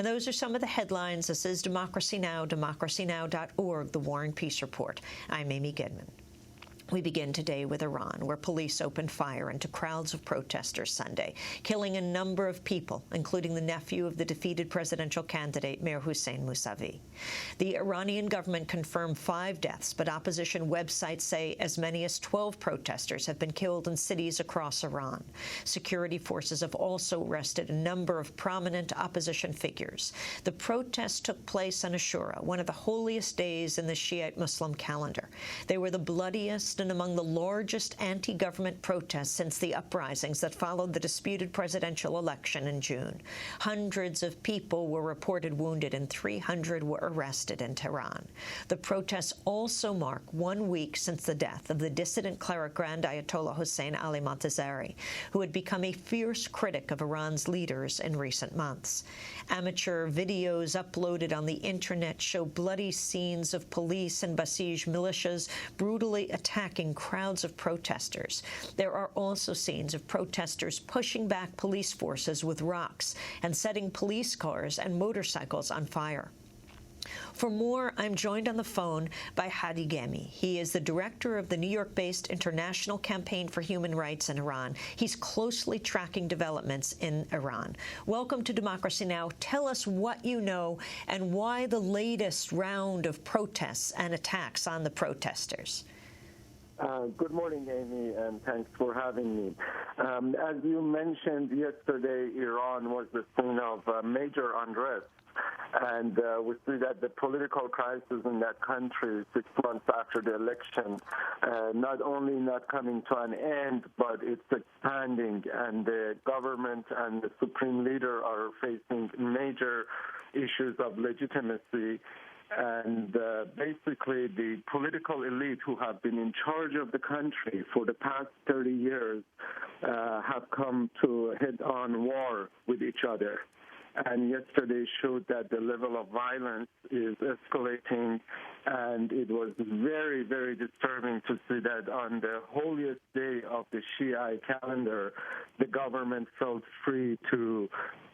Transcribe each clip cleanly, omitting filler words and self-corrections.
And those are some of the headlines. This is Democracy Now!, democracynow.org, The War and Peace Report. I'm Amy Goodman. We begin today with Iran, where police opened fire into crowds of protesters Sunday, killing a number of people, including the nephew of the defeated presidential candidate Mir Hossein Mousavi. The Iranian government confirmed 5 deaths, but opposition websites say as many as 12 protesters have been killed in cities across Iran. Security forces have also arrested a number of prominent opposition figures. The protests took place on Ashura, one of the holiest days in the Shiite Muslim calendar. They were the bloodiest and among the largest anti-government protests since the uprisings that followed the disputed presidential election in June. Hundreds of people were reported wounded and 300 were arrested in Tehran. The protests also mark 1 week since the death of the dissident cleric Grand Ayatollah Hossein Ali Montazeri, who had become a fierce critic of Iran's leaders in recent months. Amateur videos uploaded on the internet show bloody scenes of police and Basij militias brutally attacking crowds of protesters. There are also scenes of protesters pushing back police forces with rocks and setting police cars and motorcycles on fire. For more, I'm joined on the phone by Hadi Ghaemi. He is the director of the New York-based International Campaign for Human Rights in Iran. He's closely tracking developments in Iran. Welcome to Democracy Now! Tell us what you know and why the latest round of protests and attacks on the protesters. Good morning, Amy, and thanks for having me. As you mentioned yesterday, Iran was the scene of major unrest. And we see that the political crisis in that country 6 months after the election, not only not coming to an end, but it's expanding. And the government and the supreme leader are facing major issues of legitimacy. And basically, the political elite who have been in charge of the country for the past 30 years have come to head-on war with each other. And yesterday showed that the level of violence is escalating, and it was very, very disturbing to see that on the holiest day of the Shiite calendar, the government felt free to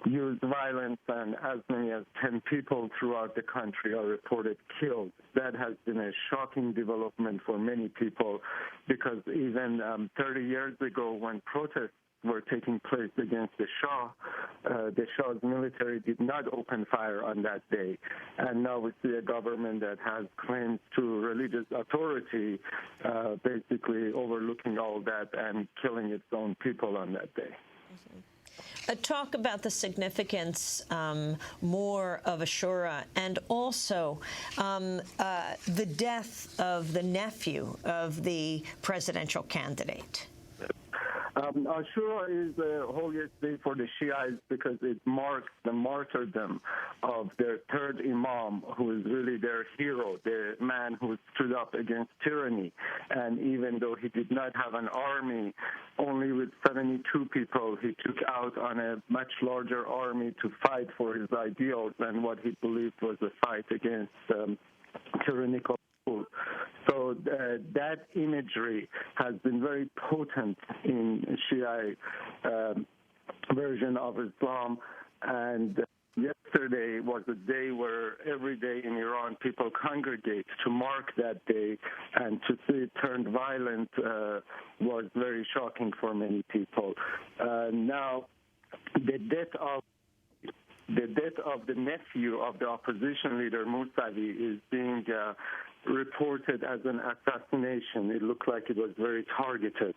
use violence, and as many as 10 people throughout the country are reported killed. That has been a shocking development for many people, because even 30 years ago, when protests were taking place against the Shah's military did not open fire on that day. And now we see a government that has claims to religious authority, basically overlooking all that and killing its own people on that day. Talk about the significance more of Ashura, and also the death of the nephew of the presidential candidate. Ashura is the holiest day for the Shiites because it marks the martyrdom of their third Imam, who is really their hero, the man who stood up against tyranny. And even though he did not have an army, only with 72 people, he took out on a much larger army to fight for his ideals and what he believed was a fight against tyrannical rule. So that imagery has been very potent in Shiite version of Islam. And yesterday was a day where every day in Iran people congregate to mark that day, and to see it turned violent was very shocking for many people. Now, the death of the nephew of the opposition leader, Mousavi, is being reported as an assassination. It looked like it was very targeted.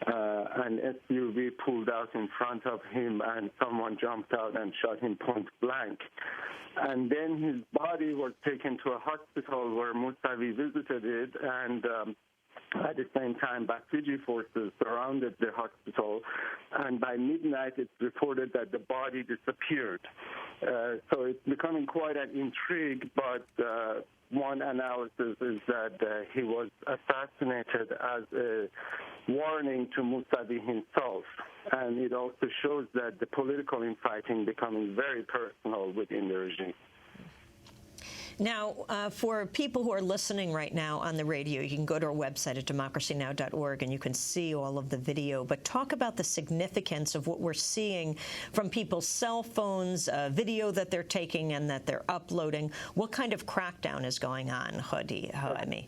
An SUV pulled out in front of him, and someone jumped out and shot him point blank. And then his body was taken to a hospital where Mousavi visited it, and at the same time, Basiji forces surrounded the hospital, and by midnight it's reported that the body disappeared. So it's becoming quite an intrigue, but one analysis is that he was assassinated as a warning to Mousavi himself. And it also shows that the political infighting becoming very personal within the regime. Now, for people who are listening right now on the radio, you can go to our website at democracynow.org and you can see all of the video. But talk about the significance of what we're seeing from people's cell phones, video that they're taking and that they're uploading. What kind of crackdown is going on, Hadi Ghaemi?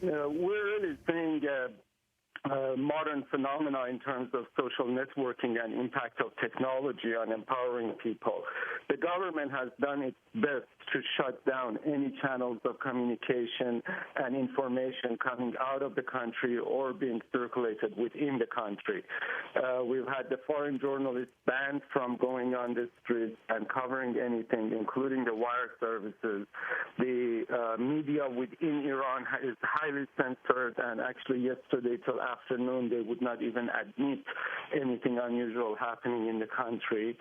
We're really seeing modern phenomena in terms of social networking and impact of technology on empowering people. The government has done its best to shut down any channels of communication and information coming out of the country or being circulated within the country. We've had the foreign journalists banned from going on the streets and covering anything, including the wire services. The media within Iran is highly censored, and actually yesterday till afternoon they would not even admit anything unusual happening in the country.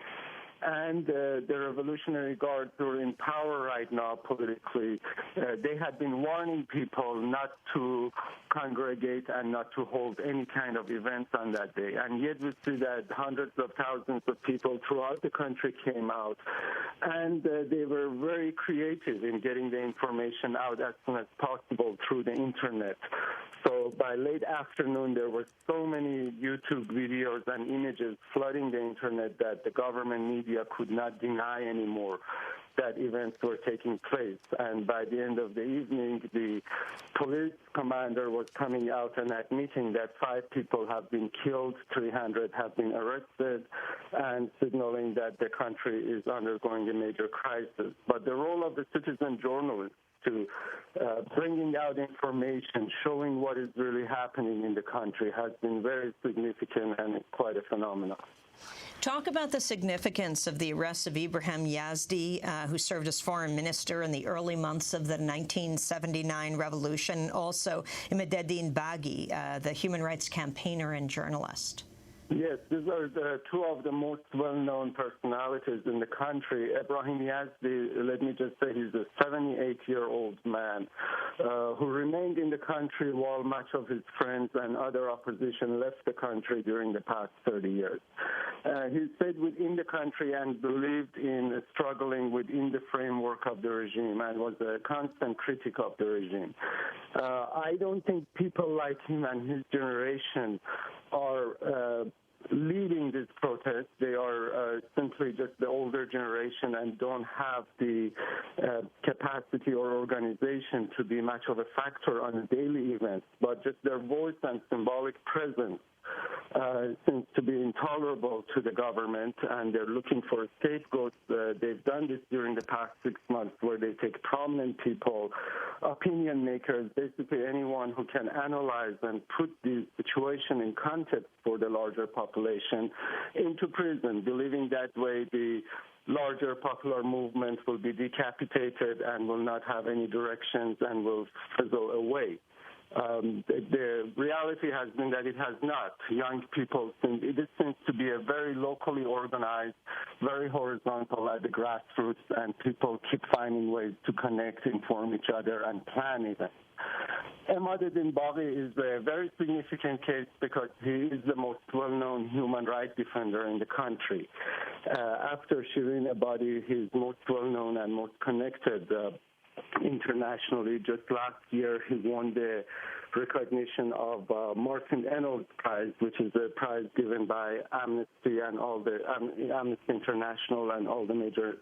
And the Revolutionary Guards who are in power right now politically, they had been warning people not to congregate and not to hold any kind of events on that day. And yet we see that hundreds of thousands of people throughout the country came out. And they were very creative in getting the information out as soon as possible through the Internet. So by late afternoon, there were so many YouTube videos and images flooding the Internet that the government media could not deny anymore that events were taking place. And by the end of the evening, the police commander was coming out and admitting that 5 people have been killed, 300 have been arrested, and signaling that the country is undergoing a major crisis. But the role of the citizen journalists to bringing out information, showing what is really happening in the country has been very significant and it's quite a phenomenon. Talk about the significance of the arrest of Ibrahim Yazdi, who served as foreign minister in the early months of the 1979 revolution. Also, Imadaddin Baghi, the human rights campaigner and journalist. Yes, these are the 2 of the most well-known personalities in the country. Ibrahim Yazdi, let me just say, he's a 78-year-old man who remained in the country while much of his friends and other opposition left the country during the past 30 years. He stayed within the country and believed in struggling within the framework of the regime and was a constant critic of the regime. I don't think people like him and his generation are leading this protest. They are simply just the older generation and don't have the capacity or organization to be much of a factor on daily events, but just their voice and symbolic presence seems to be intolerable to the government, and they're looking for scapegoats. They've done this during the past 6 months, where they take prominent people, opinion makers, basically anyone who can analyze and put the situation in context for the larger population, into prison, believing that way the larger popular movement will be decapitated and will not have any directions and will fizzle away. The reality has been that it has not. Young people, it seems to be a very locally organized, very horizontal at the grassroots, and people keep finding ways to connect, inform each other, and plan events. Imadaddin Baghi is a very significant case because he is the most well-known human rights defender in the country. After Shirin Ebadi, he is most well-known and most connected internationally. Just last year, he won the recognition of Martin Ennals Prize, which is a prize given by Amnesty and all the Amnesty International and all the major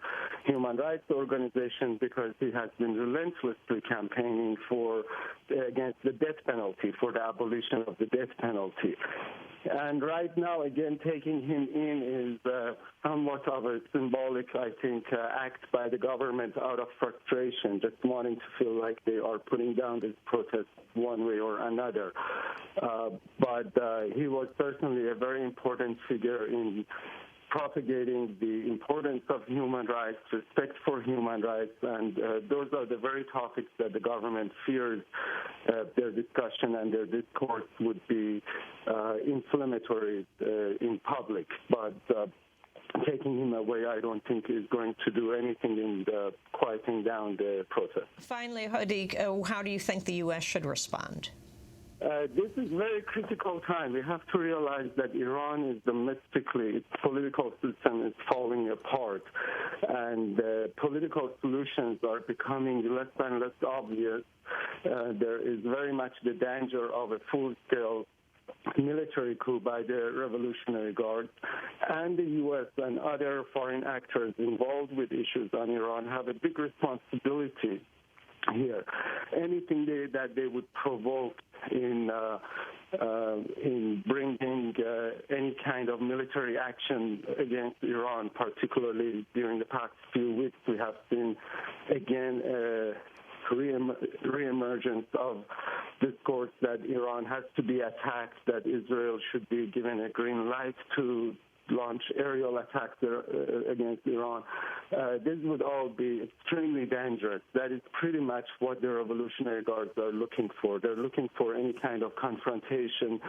human rights organizations, because he has been relentlessly campaigning against the death penalty, for the abolition of the death penalty. And right now, again, taking him in is somewhat of a symbolic, I think, act by the government out of frustration, just wanting to feel like they are putting down this protest one way or another. But he was certainly a very important figure in propagating the importance of human rights, respect for human rights, and those are the very topics that the government fears their discussion and their discourse would be inflammatory in public. But taking him away, I don't think is going to do anything in quieting down the protest. Finally, Hadi, how do you think the U.S. should respond? This is a very critical time. We have to realize that Iran is domestically, its political system is falling apart, and political solutions are becoming less and less obvious. There is very much the danger of a full-scale military coup by the Revolutionary Guard, and the U.S. and other foreign actors involved with issues on Iran have a big responsibility here. Anything that they would provoke in bringing any kind of military action against Iran, particularly during the past few weeks, we have seen again reemergence of discourse that Iran has to be attacked, that Israel should be given a green light to launch aerial attacks against Iran. This would all be extremely dangerous. That is pretty much what the Revolutionary Guards are looking for. They're looking for any kind of confrontation